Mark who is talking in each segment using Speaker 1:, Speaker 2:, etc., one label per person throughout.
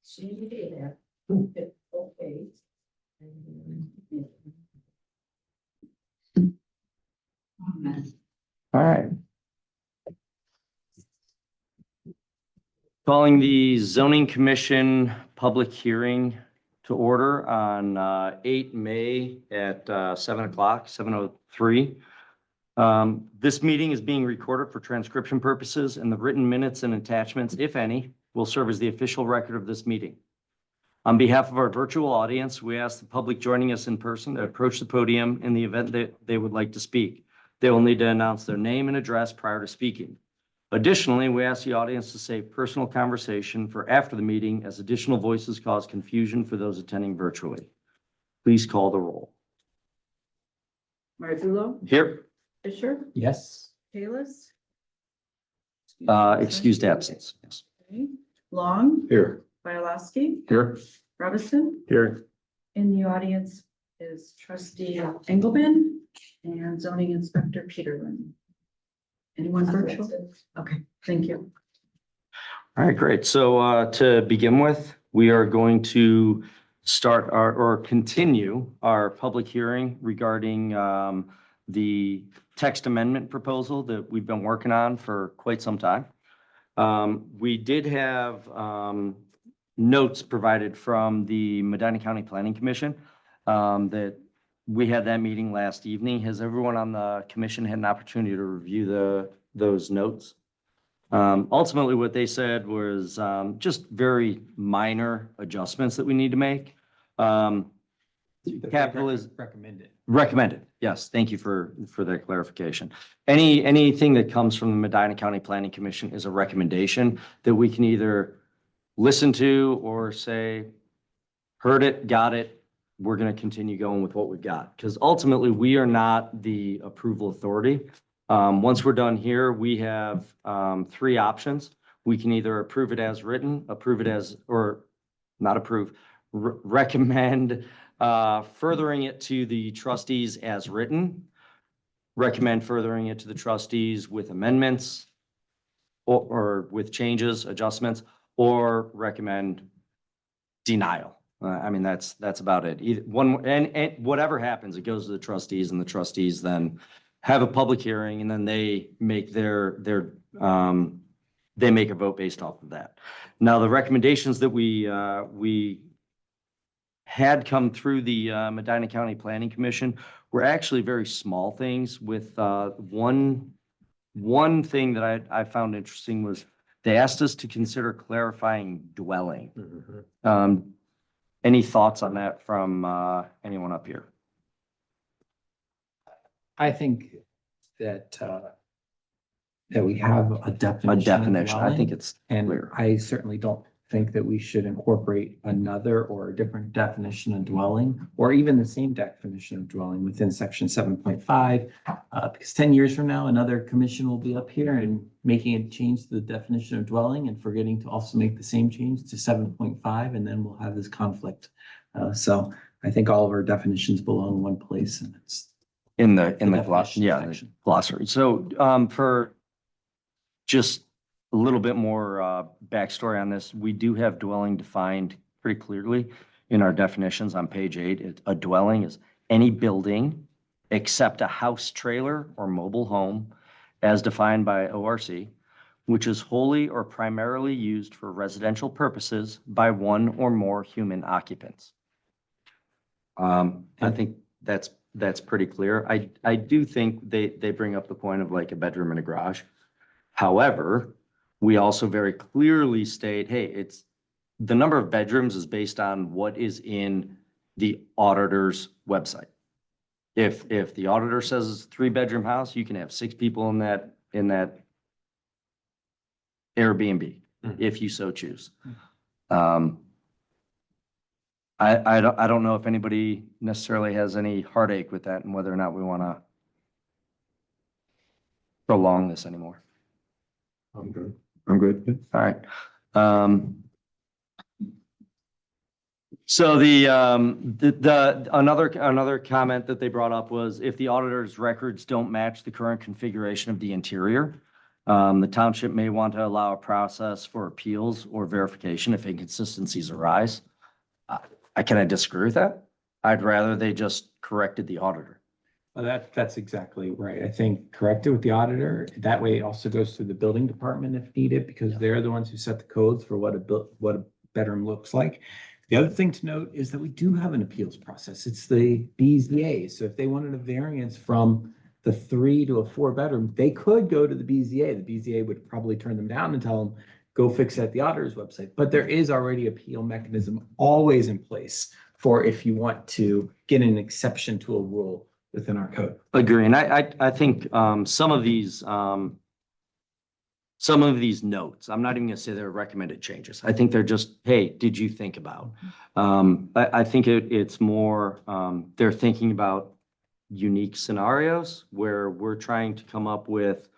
Speaker 1: So you did that. Okay.
Speaker 2: All right. Calling the zoning commission public hearing to order on 8 May at 7 o'clock, 7:03. This meeting is being recorded for transcription purposes, and the written minutes and attachments, if any, will serve as the official record of this meeting. On behalf of our virtual audience, we ask the public joining us in person to approach the podium in the event that they would like to speak. They will need to announce their name and address prior to speaking. Additionally, we ask the audience to save personal conversation for after the meeting, as additional voices cause confusion for those attending virtually. Please call the roll.
Speaker 1: Marzullo,
Speaker 2: Here.
Speaker 1: Fisher,
Speaker 3: Yes.
Speaker 1: Palis.
Speaker 2: Excused absence. Yes.
Speaker 1: Okay. Long,
Speaker 3: Here.
Speaker 1: Bialowski,
Speaker 3: Here.
Speaker 1: Robinson.
Speaker 3: Here.
Speaker 1: In the audience is trustee Engelmann and zoning inspector Peterlin. Anyone virtual? Okay, thank you.
Speaker 2: All right, great. So to begin with, we are going to start or continue our public hearing regarding the text amendment proposal that we've been working on for quite some time. We did have notes provided from the Medina County Planning Commission that we had that meeting last evening. Has everyone on the commission had an opportunity to review those notes? Ultimately, what they said was just very minor adjustments that we need to make. Capital is
Speaker 3: recommended.
Speaker 2: recommended. Yes, thank you for that clarification. Anything that comes from the Medina County Planning Commission is a recommendation that we can either listen to or say, heard it, got it. We're going to continue going with what we've got, because ultimately we are not the approval authority. Once we're done here, we have three options. We can either approve it as written, approve it as, or not approve, recommend furthering it to the trustees as written, recommend furthering it to the trustees with amendments or with changes, adjustments, or recommend denial. I mean, that's about it. Either one, and whatever happens, it goes to the trustees, and the trustees then have a public hearing, and then they make they make a vote based off of that. Now, the recommendations that we had come through the Medina County Planning Commission were actually very small things. With one thing that I found interesting was they asked us to consider clarifying dwelling. Any thoughts on that from anyone up here?
Speaker 3: I think that we have a definition.
Speaker 2: A
Speaker 3: of
Speaker 2: definition. I think
Speaker 3: dwelling,
Speaker 2: it's
Speaker 3: and
Speaker 2: clear.
Speaker 3: I certainly don't think that we should incorporate another or a different definition of dwelling, or even the same definition of dwelling within section 7.5. Because 10 years from now, another commission will be up here and making a change to the definition of dwelling and forgetting to also make the same change to 7.5, and then we'll have this conflict. So I think all of our definitions belong in one place, and it's
Speaker 2: In the
Speaker 3: definition
Speaker 2: the glossary. So for just a little bit more backstory on this, we do have dwelling defined pretty clearly in our definitions on page 8. A dwelling is any building except a house, trailer, or mobile home as defined by ORC, which is wholly or primarily used for residential purposes by one or more human occupants. I think that's pretty clear. I do think they bring up the point of like a bedroom and a garage. However, we also very clearly state, hey, it's the number of bedrooms is based on what is in the auditor's website. If the auditor says it's a 3-bedroom house, you can have 6 people in that Airbnb, if you so choose. I don't know if anybody necessarily has any heartache with that and whether or not we want to prolong this anymore.
Speaker 3: I'm good.
Speaker 2: I'm good. All right. So another comment that they brought up was if the auditor's records don't match the current configuration of the interior, The township may want to allow a process for appeals or verification if inconsistencies arise. Can I disagree with that? I'd rather they just corrected the auditor.
Speaker 3: Well, that's exactly right. I think correct it with the auditor. That way it also goes through the building department if needed, because they're the ones who set the codes for what a bedroom looks like. The other thing to note is that we do have an appeals process. It's the BZA. So if they wanted a variance from the 3 to a 4-bedroom, they could go to the BZA. The BZA would probably turn them down and tell them, go fix it at the auditor's website. But there is already appeal mechanism always in place for if you want to get an exception to a rule within our code.
Speaker 2: Agree. And I think some of these notes, I'm not even gonna say they're recommended changes. I think they're just, hey, did you think about? I think it's more, they're thinking about unique scenarios where we're trying to come up with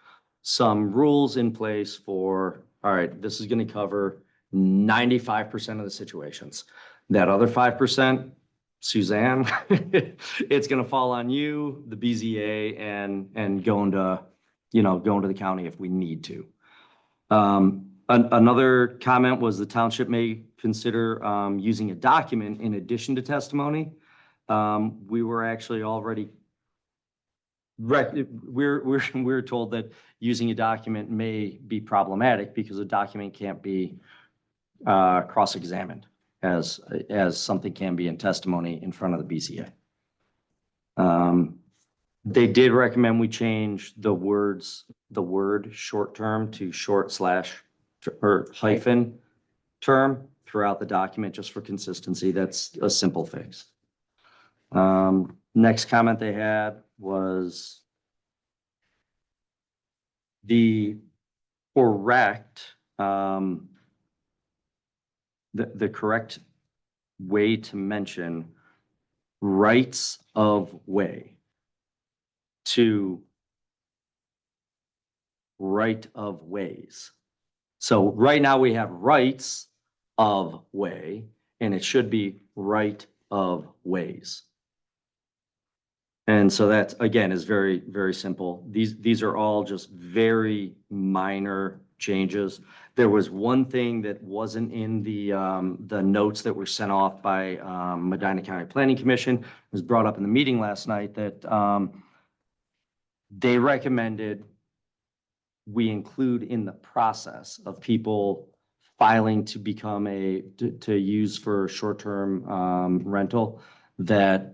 Speaker 2: some rules in place for, all right, this is gonna cover 95% of the situations. That other 5%, Suzanne, it's gonna fall on you, the BZA, and going to the county if we need to. Another comment was the township may consider using a document in addition to testimony. We were actually already we're told that using a document may be problematic because a document can't be cross-examined as something can be in testimony in front of the BZA. They did recommend we change the word short-term to or hyphen term throughout the document just for consistency. That's a simple fix. Next comment they had was the correct, the correct way to mention rights of way to right of ways. So right now we have rights of way, and it should be right of ways. And so that, again, is very, very simple. These are all just very minor changes. There was one thing that wasn't in the notes that were sent off by Medina County Planning Commission. It was brought up in the meeting last night that they recommended we include in the process of people filing to become to use for short-term rental that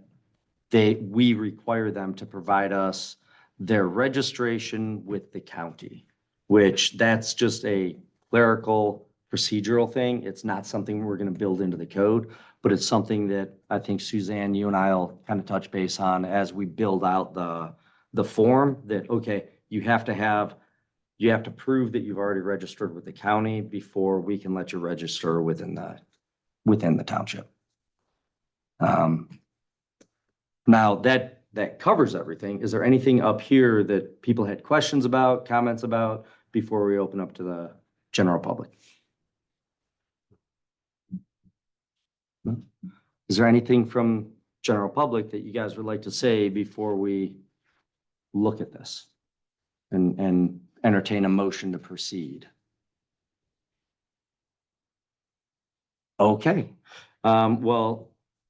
Speaker 2: we require them to provide us their registration with the county, which that's just a clerical procedural thing. It's not something we're going to build into the code, but it's something that I think Suzanne, you and I'll kind of touch base on as we build out the form that, okay, you have to prove that you've already registered with the county before we can let you register within the township. Now that covers everything. Is there anything up here that people had questions about, comments about before we open up to the general public? No? Is there anything from general public that you guys would like to say before we look at this and entertain a motion to proceed? Okay. Well,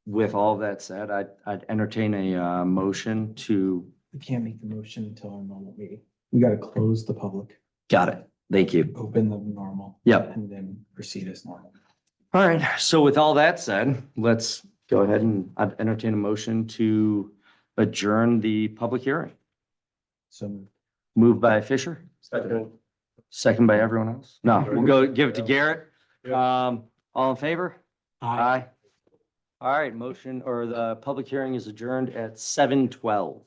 Speaker 2: with all that said, I'd entertain a motion to.
Speaker 3: We can't make the motion until our normal meeting. We got to close the public,
Speaker 2: Got it. Thank you.
Speaker 3: open the normal.
Speaker 2: Yep.
Speaker 3: And then proceed as normal.
Speaker 2: All right. So with all that said, let's go ahead and I'd entertain a motion to adjourn the public hearing.
Speaker 3: So
Speaker 2: Moved by Fisher. Second by everyone else? No, we'll go give it to Garrett. All in favor? Aye. All right, motion or the public hearing is adjourned at 7:12.